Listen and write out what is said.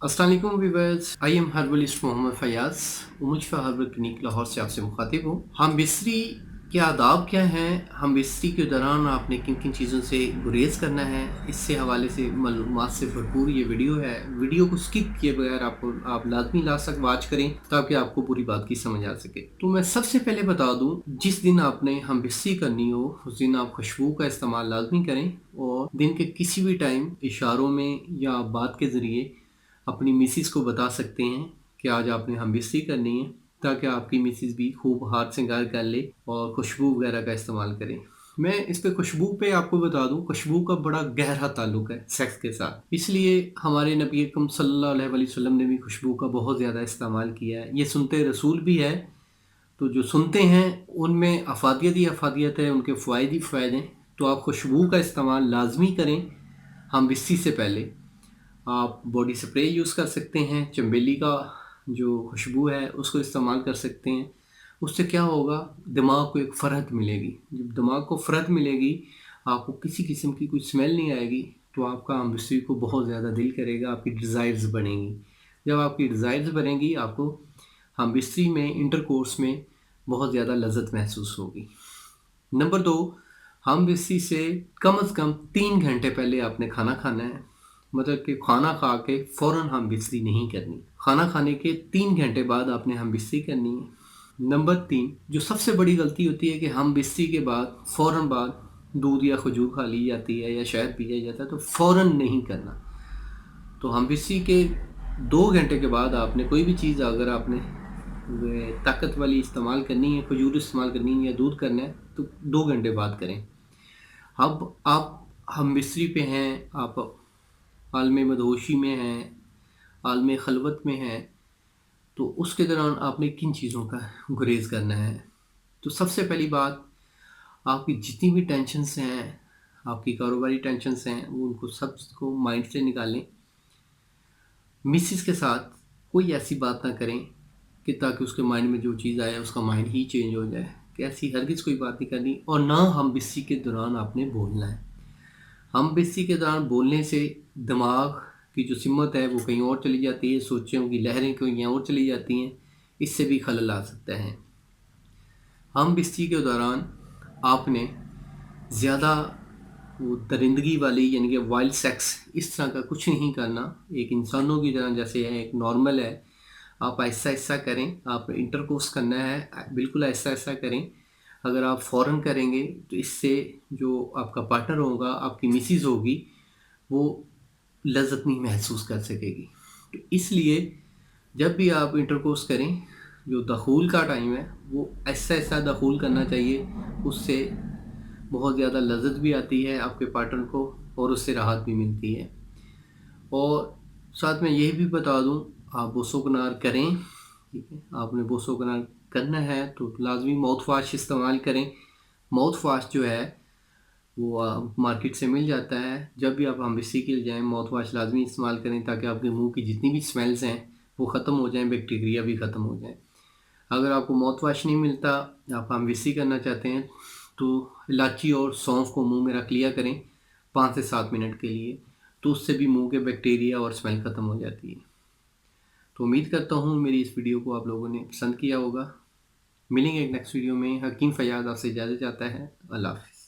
अस्सलाम वालेकुम viewers, I am herbalist Mohammad Fayaz. मुझफा हर्बल क्लिनिक लाहौर से आपसे मुखातिब हूँ। हम बिस्तरी के आदाब क्या हैं, हम बिस्तरी के दौरान आपने किन किन चीज़ों से गुरेज करना है, इससे हवाले से मालूमात से भरपूर ये वीडियो है। वीडियो को स्किप किए बगैर आप लाजमी लास्ट तक वॉच करें ताकि आपको पूरी बात की समझ आ सके। तो मैं सबसे पहले बता दूँ, जिस दिन आपने हम बिस्तरी करनी हो उस दिन आप खुशबू का इस्तेमाल लाजमी करें और दिन के किसी भी टाइम इशारों में या बात के ज़रिए अपनी मिसिस को बता सकते हैं कि आज आपने हम बिस्तरी करनी है, ताकि आपकी मिसिस भी खूब हाथ श्रृंगार कर ले और खुशबू वगैरह का इस्तेमाल करें। मैं इस पे खुशबू पे आपको बता दूं, खुशबू का बड़ा गहरा ताल्लुक है सेक्स के साथ, इसलिए हमारे नबी अकरम सल्लल्लाहु अलैहि वसल्लम ने भी खुशबू का बहुत ज़्यादा इस्तेमाल किया है। ये सुनते रसूल भी है, तो जो सुनते हैं उनमें अफादियत ही अफादियत है, उनके फ़ायदे ही फ़ायदे हैं। तो आप खुशबू का इस्तेमाल लाजमी करें हम बिस्ती से पहले। आप बॉडी स्प्रे यूज़ कर सकते हैं, चमेली का जो खुशबू है उसको इस्तेमाल कर सकते हैं। उससे क्या होगा, दिमाग को एक फ़रहत मिलेगी। जब दिमाग को फ़रहत मिलेगी, आपको किसी किस्म की कोई स्मेल नहीं आएगी, तो आपका हम बिस्तरी को बहुत ज़्यादा दिल करेगा, आपकी डिज़ायर्स बढ़ेंगी। जब आपकी डिज़ायर्स बढ़ेंगी, आपको हम बिस्तरी में इंटरकोर्स में बहुत ज़्यादा लज़्ज़त महसूस होगी। नंबर 2, हम बिस्ती से कम से कम 3 घंटे पहले आपने खाना खाना है। मतलब कि खाना खा के फ़ौरन हम बिस्ती नहीं करनी, खाना खाने के 3 घंटे बाद आपने हम बिस्ती करनी है। नंबर 3, जो सबसे बड़ी गलती होती है कि हम बिस्ती के बाद फ़ौरन बाद दूध या खजूर खा ली जाती है या शहद पिया जाता है, तो फ़ौरन नहीं करना। तो हम बिस्ती के 2 घंटे के बाद आपने कोई भी चीज़, अगर आपने ताकत वाली इस्तेमाल करनी है, खजूर इस्तेमाल करनी है या दूध करना है, तो 2 घंटे बाद करें। अब आप हम बिस्तरी पे हैं, आप आलम मदहोशी में हैं, आलम खलवत में हैं, तो उसके दौरान आपने किन चीज़ों का गुरेज करना है। तो सबसे पहली बात, आपकी जितनी भी टेंशन्स हैं, आपकी कारोबारी टेंशन्स हैं, वो उनको सब को माइंड से निकालें। मिसिस के साथ कोई ऐसी बात ना करें कि ताकि उसके माइंड में जो चीज़ आए उसका माइंड ही चेंज हो जाए, कि ऐसी हरगिज़ कोई बात नहीं करनी। और ना हम बिस्सी के दौरान आपने बोलना है। हम बिस्सी के दौरान बोलने से दिमाग की जो सिमत है वो कहीं और चली जाती है, सोचों की लहरें कहीं और चली जाती हैं, इससे भी खलल आ सकता है। हम बिस्सी के दौरान आपने ज़्यादा वो दरिंदगी वाली, यानी कि वाइल्ड सेक्स, इस तरह का कुछ नहीं करना। एक इंसानों की तरह जैसे है, एक नॉर्मल है, आप ऐसा ऐसा करें। आप इंटरकोर्स करना है, बिल्कुल ऐसा ऐसा करें। अगर आप फ़ौरन करेंगे तो इससे जो आपका पार्टनर होगा, आपकी मिसिज़ होगी, वो लज़्ज़त नहीं महसूस कर सकेगी। तो इसलिए जब भी आप इंटरकोर्स करें, जो दखूल का टाइम है वो ऐसा ऐसा दखूल करना चाहिए, उससे बहुत ज़्यादा लज़्ज़त भी आती है आपके पार्टनर को और उससे राहत भी मिलती है। और साथ में यही भी बता दूं, आप बोसोकनार करें, ठीक है। आपने बोसोकनार करना है तो लाजमी माउथ वाश इस्तेमाल करें। माउथ वाश जो है वो मार्केट से मिल जाता है। जब भी आप हमबिस्ती के लिए जाएँ, माउथ वाश लाजमी इस्तेमाल करें ताकि आपके मुंह की जितनी भी स्मेल्स हैं वो ख़त्म हो जाएं, बैक्टीरिया भी ख़त्म हो जाए। अगर आपको माउथ वाश नहीं मिलता, आप हमबिस्ती करना चाहते हैं, तो इलायची और सौंफ को मुंह में रख लिया करें 5 से 7 मिनट के लिए, तो उससे भी मुंह के बैक्टीरिया और स्मेल ख़त्म हो जाती है। तो उम्मीद करता हूँ मेरी इस वीडियो को आप लोगों ने पसंद किया होगा। मिलेंगे एक नेक्स्ट वीडियो में। हकीम फ़याज़ आपसे इजाज़त चाहता है। अल्लाह हाफ़िज़।